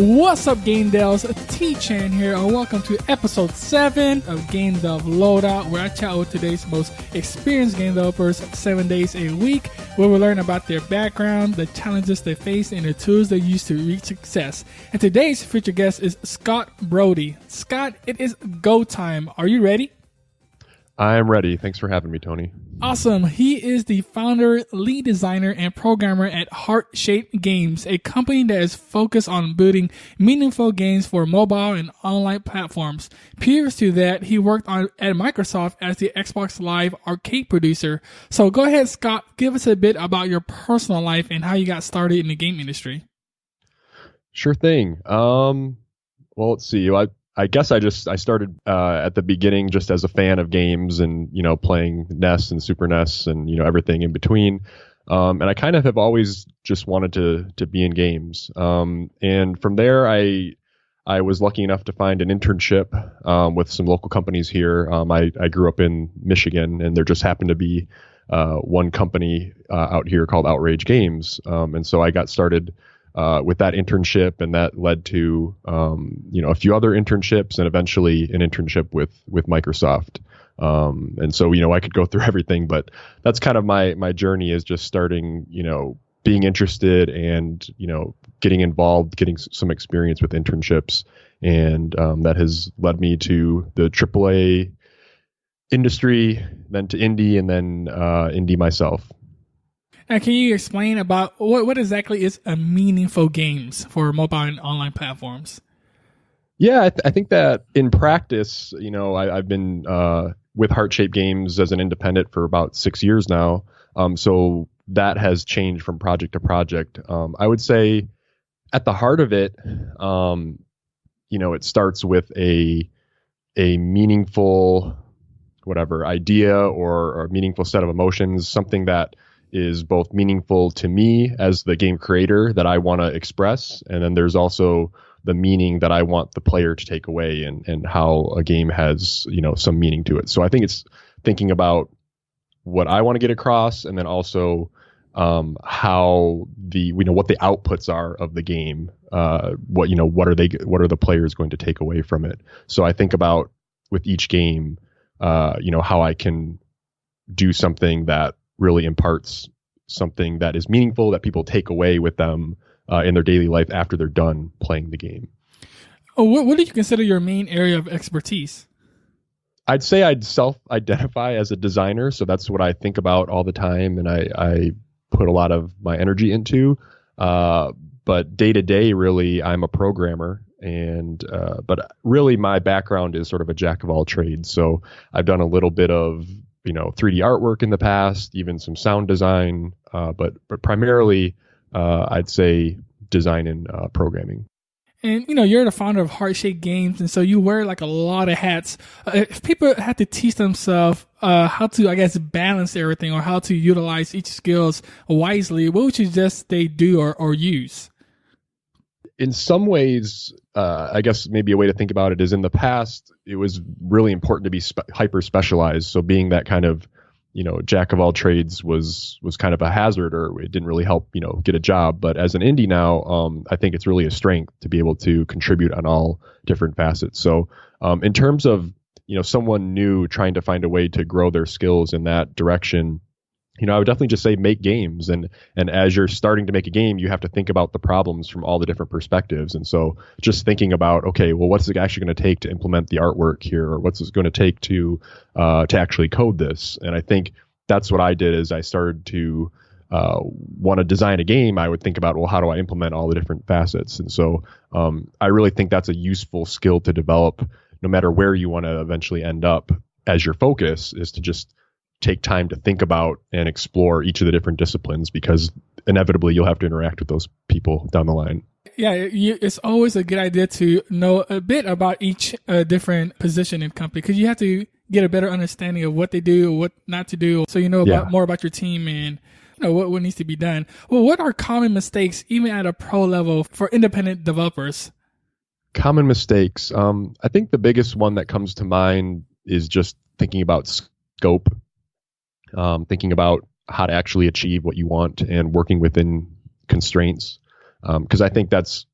What's up, Game Devs? T-Chan here, and welcome to episode 7 of Game Dev Loadout, where I chat with today's most experienced game developers 7 days a week, where we learn about their background, the challenges they face, and the tools they use to reach success. And today's featured guest is Scott Brodie. Scott, it is go time. Are you ready? I am ready. Thanks for having me, Tony. Awesome. He is the founder, lead designer, and programmer at Heart-Shaped Games, a company that is focused on building meaningful games for mobile and online platforms. Previous to that, he worked at Microsoft as the Xbox Live arcade producer. So go ahead, Scott, give us a bit about your personal life and how you got started in the game industry. Sure thing. Well, let's see. I guess I started at the beginning just as a fan of games and, playing NES and Super NES and, everything in between. And I kind of have always just wanted to be in games. And from there, I was lucky enough to find an internship with some local companies here. I grew up in Michigan, and there just happened to be one company out here called Outrage Games. And so I got started with that internship, and that led to a few other internships and eventually an internship with Microsoft. And so I could go through everything, but that's kind of my journey, is just starting being interested and getting involved, getting some experience with internships, and that has led me to the AAA industry, then to indie, and then indie myself. Now, can you explain about what exactly is a meaningful games for mobile and online platforms? Yeah, I think that in practice, I've been with Heart-Shaped Games as an independent for about 6 years now. So that has changed from project to project. I would say at the heart of it, it starts with a meaningful, idea or a meaningful set of emotions, something that is both meaningful to me as the game creator that I want to express, and then there's also the meaning that I want the player to take away, and how a game has some meaning to it. So I think it's thinking about what I want to get across, and then also how what the outputs are of the game. What are the players going to take away from it? So I think about with each game, how I can do something that really imparts something that is meaningful that people take away with them in their daily life after they're done playing the game. What do you consider your main area of expertise? I'd say I'd self-identify as a designer, so that's what I think about all the time, and I put a lot of my energy into. But day to day, really, I'm a programmer, and but really my background is sort of a jack of all trades. So I've done a little bit of 3D artwork in the past, even some sound design, but primarily I'd say design and programming. And you're the founder of Heart-Shaped Games, and so you wear like a lot of hats. If people had to teach themselves how to, I guess, balance everything or how to utilize each skills wisely, what would you suggest they do or use? In some ways, I guess maybe a way to think about it is, in the past, it was really important to be hyper specialized. So being that kind of, jack of all trades was kind of a hazard, or it didn't really help, get a job. But as an indie now, I think it's really a strength to be able to contribute on all different facets. So in terms of, someone new trying to find a way to grow their skills in that direction, I would definitely just say make games. And as you're starting to make a game, you have to think about the problems from all the different perspectives. And so just thinking about, okay, well, what's it actually going to take to implement the artwork here? Or what's it going to take to actually code this? And I think that's what I did. Is I started to want to design a game. I would think about, well, how do I implement all the different facets? And so I really think that's a useful skill to develop, no matter where you want to eventually end up as your focus, is to just take time to think about and explore each of the different disciplines, because inevitably you'll have to interact with those people down the line. Yeah, it's always a good idea to know a bit about each different position in company, because you have to get a better understanding of what they do, what not to do, so more about your team and what needs to be done. Well, what are common mistakes, even at a pro level, for independent developers? Common mistakes. I think the biggest one that comes to mind is just thinking about scope. Thinking about how to actually achieve what you want and working within constraints. Because I think that's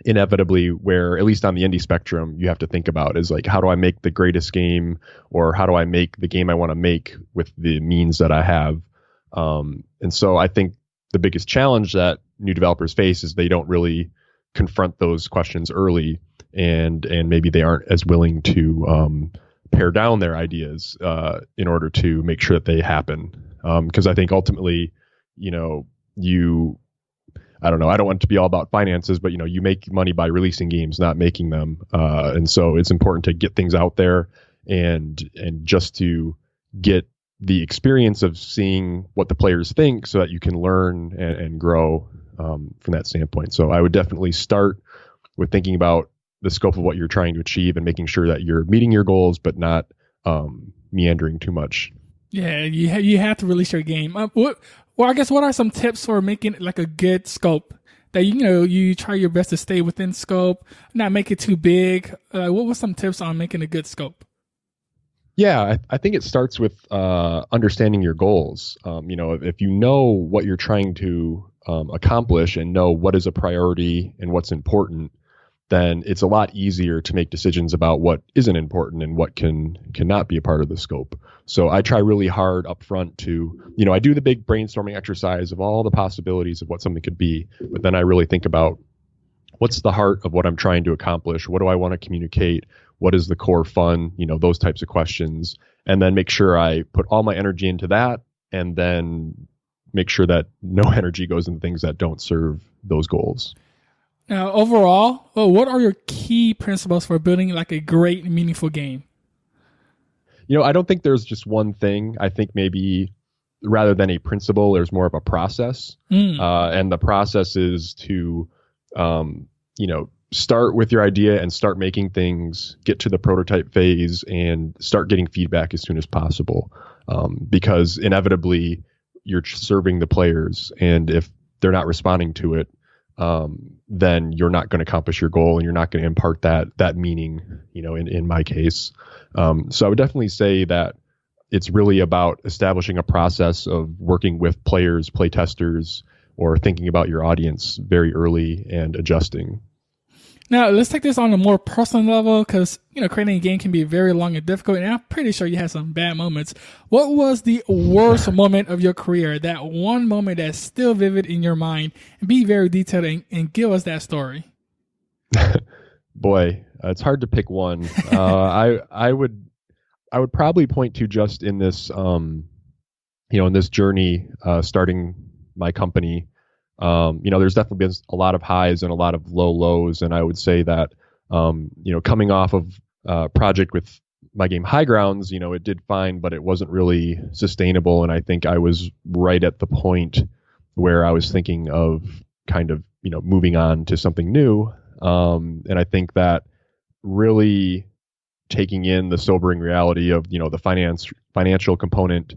inevitably where, at least on the indie spectrum, you have to think about is like, how do I make the greatest game, or how do I make the game I want to make with the means that I have? And so I think the biggest challenge that new developers face is they don't really confront those questions early, and maybe they aren't as willing to pare down their ideas in order to make sure that they happen. Because I think ultimately, I don't know, I don't want it to be all about finances, but you make money by releasing games, not making them. And so it's important to get things out there and just to get the experience of seeing what the players think so that you can learn and grow from that standpoint. So I would definitely start with thinking about the scope of what you're trying to achieve and making sure that you're meeting your goals, but not meandering too much. Yeah, you have to release your game. I guess what are some tips for making like a good scope that you try your best to stay within scope, not make it too big? What were some tips on making a good scope? Yeah, I think it starts with understanding your goals. If you know what you're trying to accomplish and know what is a priority and what's important, then it's a lot easier to make decisions about what isn't important and what cannot be a part of the scope. So I try really hard up front to, I do the big brainstorming exercise of all the possibilities of what something could be, but then I really think about what's the heart of what I'm trying to accomplish? What do I want to communicate? What is the core fun? Those types of questions. And then make sure I put all my energy into that, and then make sure that no energy goes into things that don't serve those goals. Now, overall, what are your key principles for building like a great, meaningful game? I don't think there's just one thing. I think maybe rather than a principle, there's more of a process. And the process is to, start with your idea and start making things, get to the prototype phase, and start getting feedback as soon as possible. Because inevitably, you're serving the players, and if they're not responding to it, then you're not going to accomplish your goal, and you're not going to impart that meaning, in my case. So I would definitely say that it's really about establishing a process of working with players, play testers, or thinking about your audience very early and adjusting. Now, let's take this on a more personal level, because, creating a game can be very long and difficult, and I'm pretty sure you had some bad moments. What was the worst moment of your career, that one moment that's still vivid in your mind? And be very detailed and give us that story. Boy, it's hard to pick one. I would probably point to just in this, in this journey, starting my company. There's definitely been a lot of highs and a lot of low lows. And I would say that, coming off of a project with my game High Grounds, it did fine, but it wasn't really sustainable. And I think I was right at the point where I was thinking of kind of, moving on to something new. And I think that really taking in the sobering reality of, the financial component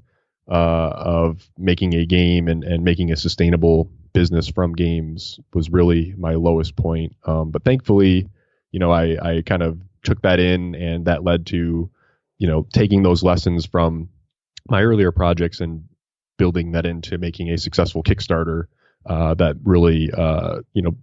of making a game and making a sustainable business from games was really my lowest point. But thankfully, I kind of took that in, and that led to, taking those lessons from my earlier projects and building that into making a successful Kickstarter. That really,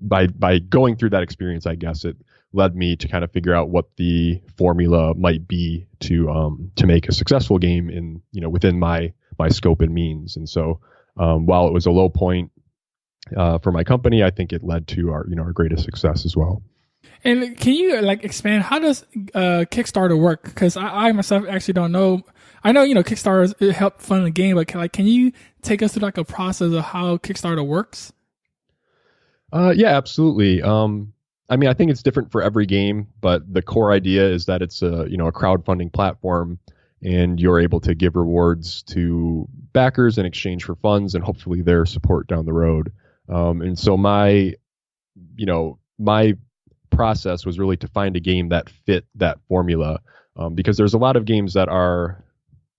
by going through that experience, I guess it led me to kind of figure out what the formula might be to make a successful game in, within my scope and means. And so, while it was a low point for my company, I think it led to our greatest success as well. And can you expand? How does Kickstarter work? Because I myself actually don't know. I know Kickstarter help fund the game, but can you take us through a process of how Kickstarter works? Yeah, absolutely. I think it's different for every game, but the core idea is that it's a crowdfunding platform, and you're able to give rewards to backers in exchange for funds and hopefully their support down the road. And so my process was really to find a game that fit that formula, because there's a lot of games that are,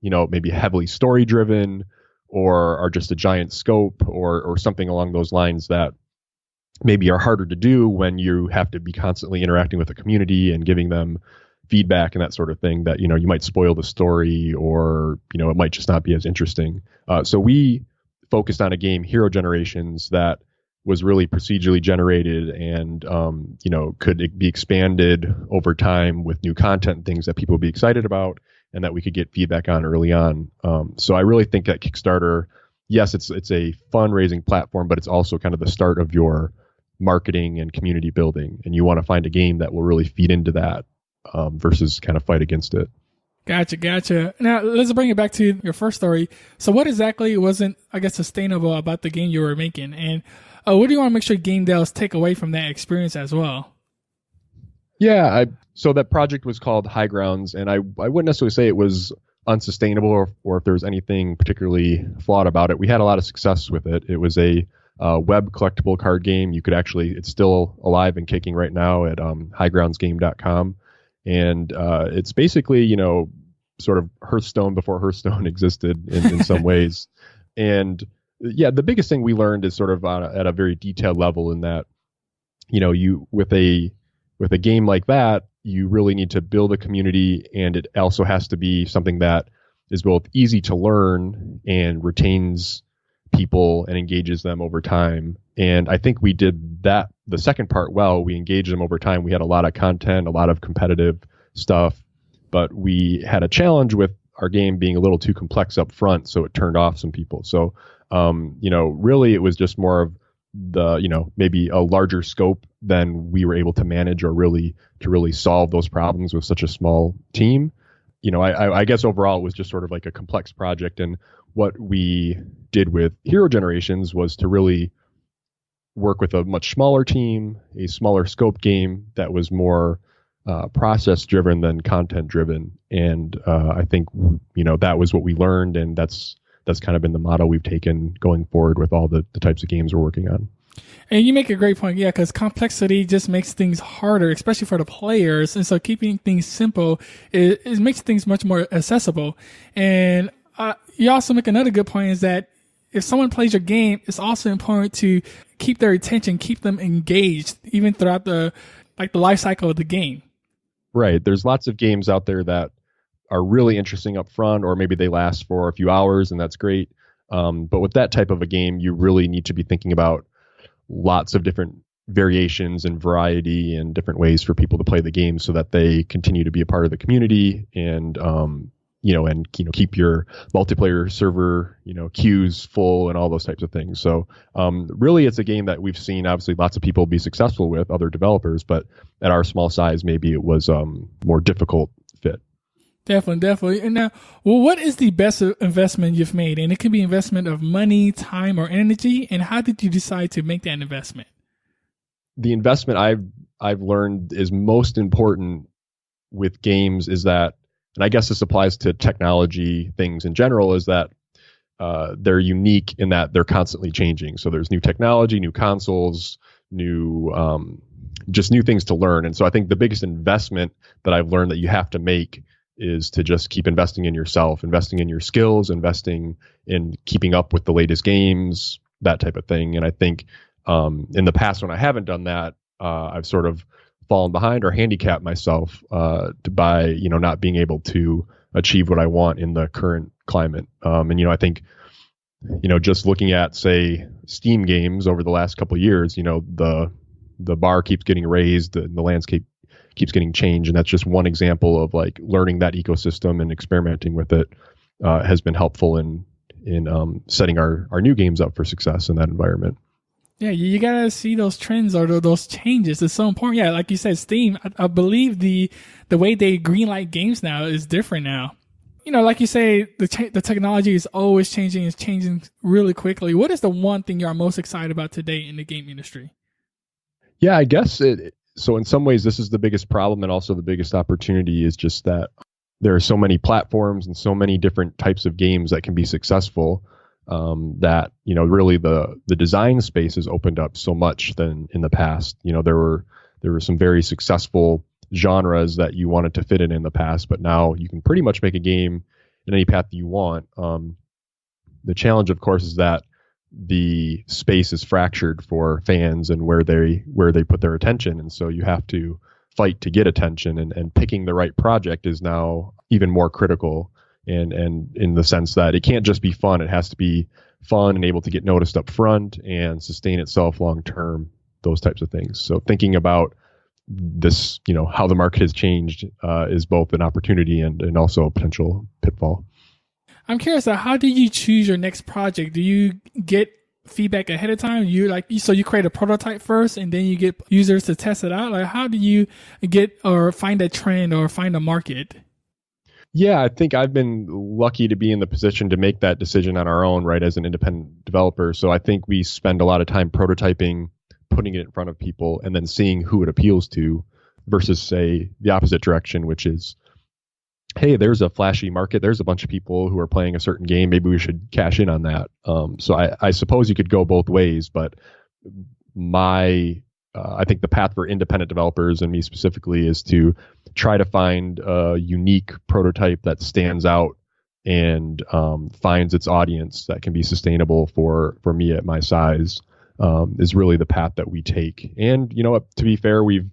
maybe heavily story driven, or are just a giant scope, or something along those lines that maybe are harder to do when you have to be constantly interacting with the community and giving them feedback and that sort of thing, that, you might spoil the story, or, it might just not be as interesting. So we focused on a game, Hero Generations, that was really procedurally generated and could be expanded over time with new content, things that people would be excited about and that we could get feedback on early on. So I really think that Kickstarter, yes, it's a fundraising platform, but it's also kind of the start of your marketing and community building. And you want to find a game that will really feed into that versus kind of fight against it. Gotcha. Now, let's bring it back to your first story. So what exactly wasn't, I guess, sustainable about the game you were making? And what do you want to make sure game devs take away from that experience as well? Yeah, so that project was called High Grounds, and I wouldn't necessarily say it was unsustainable or if there was anything particularly flawed about it. We had a lot of success with it. It was a web collectible card game. You could actually, it's still alive and kicking right now at highgroundsgame.com. And it's basically, sort of Hearthstone before Hearthstone existed in some ways. And yeah, the biggest thing we learned is sort of at a very detailed level in that, you with a game like that, you really need to build a community, and it also has to be something that is both easy to learn and retains people and engages them over time. And I think we did that, the second part, well. We engaged them over time. We had a lot of content, a lot of competitive stuff, but we had a challenge with our game being a little too complex up front, so it turned off some people. So, really it was just more of the, maybe a larger scope than we were able to manage or really solve those problems with such a small team. I guess overall it was just sort of like a complex project. And what we did with Hero Generations was to really work with a much smaller team, a smaller scope game that was more process driven than content driven. And I think, that was what we learned. And that's kind of been the motto we've taken going forward with all the types of games we're working on. And you make a great point, yeah, because complexity just makes things harder, especially for the players. And so keeping things simple, it makes things much more accessible. And you also make another good point is that if someone plays your game, it's also important to keep their attention, keep them engaged, even throughout the life cycle of the game. Right. There's lots of games out there that are really interesting up front, or maybe they last for a few hours, and that's great. But with that type of a game, you really need to be thinking about lots of different variations and variety and different ways for people to play the game so that they continue to be a part of the community and, keep your multiplayer server, queues full and all those types of things. So really it's a game that we've seen, obviously, lots of people be successful with, other developers, but at our small size, maybe it was more difficult fit. Definitely. And now, what is the best investment you've made? And it can be investment of money, time, or energy. And how did you decide to make that investment? The investment I've learned is most important with games is that, and I guess this applies to technology things in general, is that they're unique in that they're constantly changing. So there's new technology, new consoles, just new things to learn. And so I think the biggest investment that I've learned that you have to make is to just keep investing in yourself, investing in your skills, investing in keeping up with the latest games, that type of thing. And I think in the past, when I haven't done that, I've sort of fallen behind or handicapped myself by not being able to achieve what I want in the current climate. I think just looking at, say, Steam games over the last couple of years, the bar keeps getting raised, the landscape keeps getting changed, and that's just one example of like learning that ecosystem and experimenting with it has been helpful in setting our new games up for success in that environment. Yeah, you gotta see those trends or those changes. It's so important. Yeah, like you said, Steam. I believe the way they greenlight games now is different now. Like you say, the technology is always changing. It's changing really quickly. What is the one thing you're most excited about today in the game industry? Yeah, I guess so in some ways, this is the biggest problem and also the biggest opportunity is just that there are so many platforms and so many different types of games that can be successful that, really the design space has opened up so much than in the past. There were some very successful genres that you wanted to fit in the past, but now you can pretty much make a game in any path that you want. The challenge, of course, is that the space is fractured for fans and where they put their attention. And so you have to fight to get attention, and picking the right project is now even more critical. And in the sense that it can't just be fun, it has to be fun and able to get noticed up front and sustain itself long term, those types of things. So thinking about this, how the market has changed is both an opportunity and also a potential pitfall. I'm curious, how do you choose your next project? Do you get feedback ahead of time? So you create a prototype first and then you get users to test it out? Like, how do you get or find a trend or find a market? Yeah, I think I've been lucky to be in the position to make that decision on our own, right, as an independent developer. So I think we spend a lot of time prototyping, putting it in front of people, and then seeing who it appeals to versus, say, the opposite direction, which is, hey, there's a flashy market. There's a bunch of people who are playing a certain game. Maybe we should cash in on that. So I suppose you could go both ways, but I think the path for independent developers, and me specifically, is to try to find a unique prototype that stands out and finds its audience that can be sustainable for me at my size, is really the path that we take. And, to be fair, we've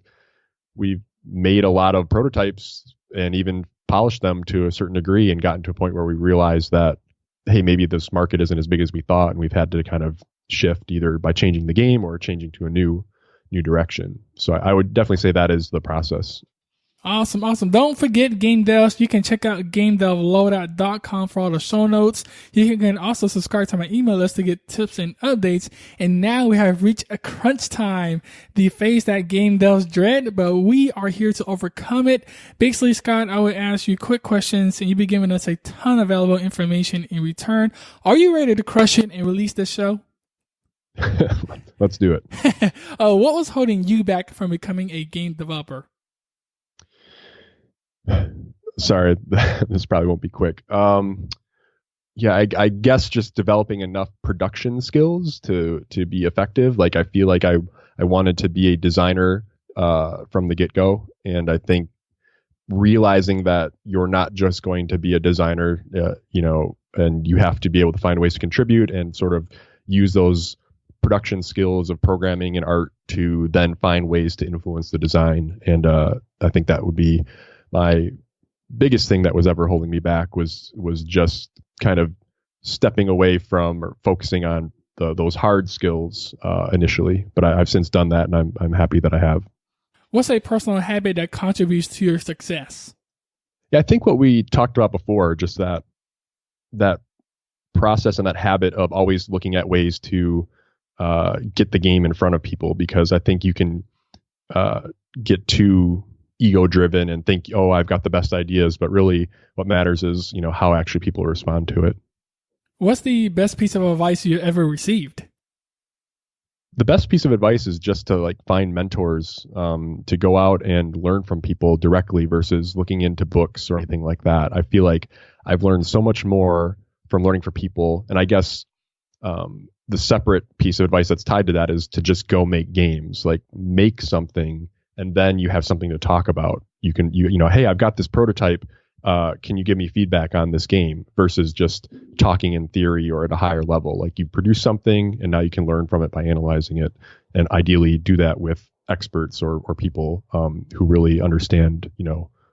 made a lot of prototypes and even polished them to a certain degree and gotten to a point where we realized that, hey, maybe this market isn't as big as we thought, and we've had to kind of shift either by changing the game or changing to a new direction. So I would definitely say that is the process. Awesome. Don't forget Game Devs. You can check out GameDevLoadout.com for all the show notes. You can also subscribe to my email list to get tips and updates. And now we have reached a crunch time, the phase that Game Devs dread, but we are here to overcome it. Basically, Scott, I would ask you quick questions and you'd be giving us a ton of valuable information in return. Are you ready to crush it and release this show? Let's do it. What was holding you back from becoming a game developer? Sorry, this probably won't be quick. I guess just developing enough production skills to be effective. Like, I feel like I wanted to be a designer from the get-go, and I think realizing that you're not just going to be a designer, and you have to be able to find ways to contribute and sort of use those production skills of programming and art to then find ways to influence the design. And I think that would be my biggest thing that was ever holding me back was just kind of stepping away from or focusing on those hard skills initially. But I've since done that, and I'm happy that I have. What's a personal habit that contributes to your success? Yeah, I think what we talked about before, just that process and that habit of always looking at ways to get the game in front of people, because I think you can get too ego driven and think, oh, I've got the best ideas, but really what matters is, how actually people respond to it. What's the best piece of advice you ever received? The best piece of advice is just to find mentors, to go out and learn from people directly versus looking into books or anything like that. I feel like I've learned so much more from learning from people. And I guess the separate piece of advice that's tied to that is to just go make games, make something, and then you have something to talk about. You can, hey, I've got this prototype. Can you give me feedback on this game? Versus just talking in theory or at a higher level. You produce something and now you can learn from it by analyzing it, and ideally do that with experts or people who really understand,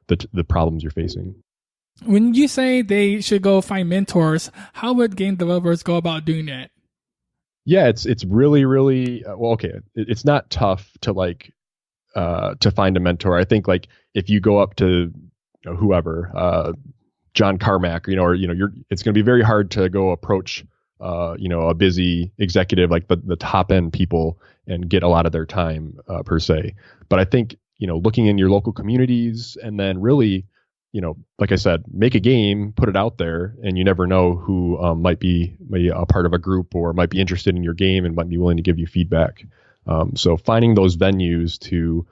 the problems you're facing. When you say they should go find mentors, how would game developers go about doing that? Yeah, it's really, really okay. It's not tough to find a mentor. I think if you go up to whoever, John Carmack, it's going to be very hard to go approach a busy executive like the top end people and get a lot of their time per se. But I think looking in your local communities, and then really like I said, make a game, put it out there, and you never know who might be a part of a group or might be interested in your game and might be willing to give you feedback. So finding those venues to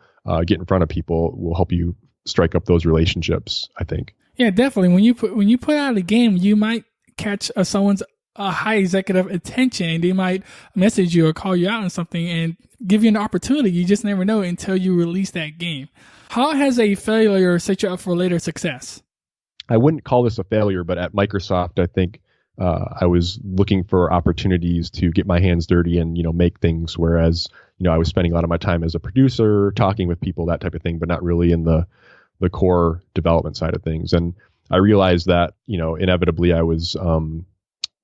get in front of people will help you strike up those relationships, I think. Yeah, definitely. When you put out a game, you might catch someone's high executive attention. They might message you or call you out on something and give you an opportunity. You just never know until you release that game. How has a failure set you up for later success? I wouldn't call this a failure, but at Microsoft, I think I was looking for opportunities to get my hands dirty and, make things. Whereas, I was spending a lot of my time as a producer, talking with people, that type of thing, but not really in the core development side of things. And I realized that, inevitably I was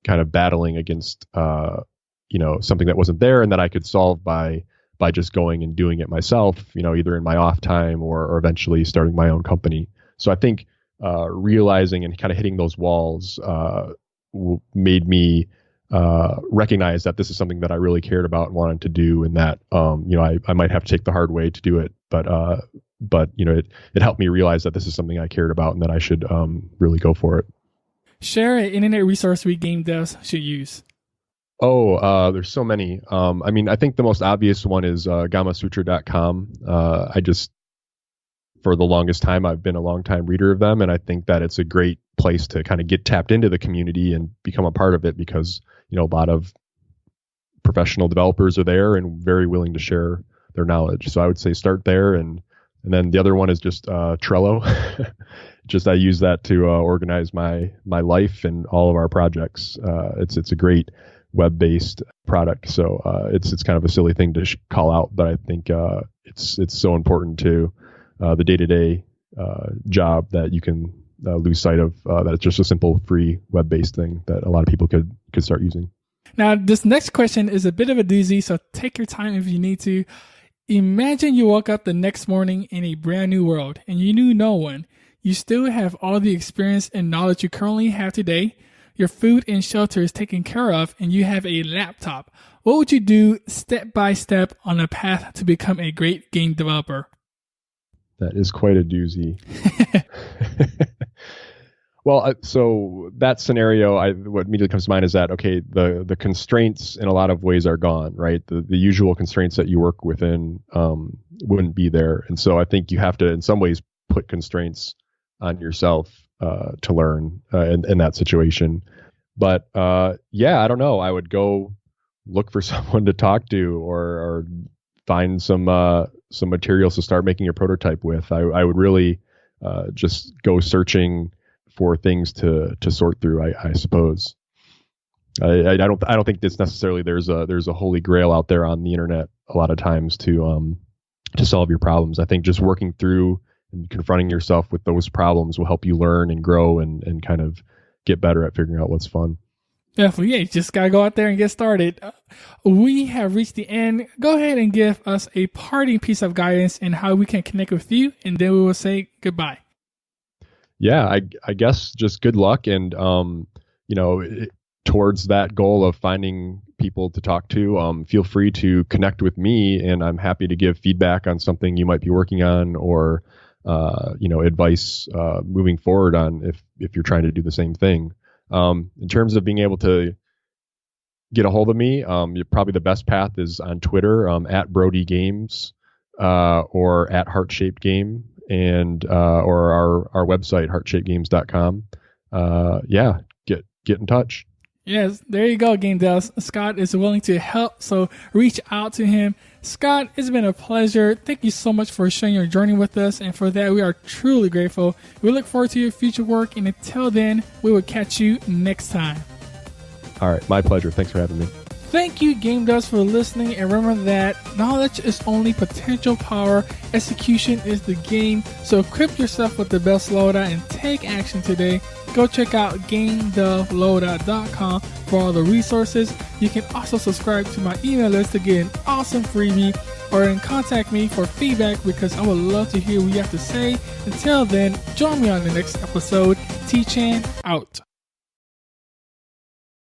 kind of battling against something that wasn't there and that I could solve by just going and doing it myself, either in my off time or eventually starting my own company. So I think realizing and kind of hitting those walls made me recognize that this is something that I really cared about and wanted to do, and that I might have to take the hard way to do it, but it helped me realize that this is something I cared about and that I should really go for it. Share an internet resource we game devs should use. There's so many. I think the most obvious one is gamasutra.com. For the longest time, I've been a long-time reader of them, and I think that it's a great place to kind of get tapped into the community and become a part of it, because a lot of professional developers are there and very willing to share their knowledge. So I would say start there, and then the other one is just Trello. I use that to organize my life and all of our projects. It's a great web-based product, so it's kind of a silly thing to call out, but I think it's so important to the day-to-day job that you can lose sight of that it's just a simple free web-based thing that a lot of people could start using. Now, this next question is a bit of a doozy, so take your time if you need to. Imagine you woke up the next morning in a brand new world and you knew no one. You still have all the experience and knowledge you currently have today. Your food and shelter is taken care of, and you have a laptop. What would you do step by step on a path to become a great game developer? That is quite a doozy. Well, so that scenario, what immediately comes to mind is that, okay, the constraints in a lot of ways are gone, right? The usual constraints that you work within wouldn't be there. And so I think you have to, in some ways, put constraints on yourself to learn in that situation. But I don't know. I would go look for someone to talk to, or find some materials to start making a prototype with. I would really just go searching for things to sort through, I suppose. I don't think this necessarily there's a holy grail out there on the internet a lot of times to solve your problems. I think just working through and confronting yourself with those problems will help you learn and grow and kind of get better at figuring out what's fun. Definitely. Yeah, you just got to go out there and get started. We have reached the end. Go ahead and give us a parting piece of guidance in how we can connect with you, and then we will say goodbye. Yeah, I guess just good luck, and towards that goal of finding people to talk to, feel free to connect with me, and I'm happy to give feedback on something you might be working on, or advice moving forward on if you're trying to do the same thing. In terms of being able to get a hold of me, probably the best path is on Twitter, at Brodie Games, or at Heart-Shaped Game, and or our website, heartshapegames.com. Get in touch. Yes, there you go, Game Devs. Scott is willing to help, so reach out to him. Scott, it's been a pleasure. Thank you so much for sharing your journey with us, and for that, we are truly grateful. We look forward to your future work, and until then, we will catch you next time. All right, my pleasure. Thanks for having me. Thank you, Game Devs, for listening, and remember that knowledge is only potential power. Execution is the game. So equip yourself with the best loadout and take action today. Go check out GameDevLoadout.com for all the resources. You can also subscribe to my email list to get an awesome freebie, or contact me for feedback, because I would love to hear what you have to say. Until then, join me on the next episode. T-Chan out.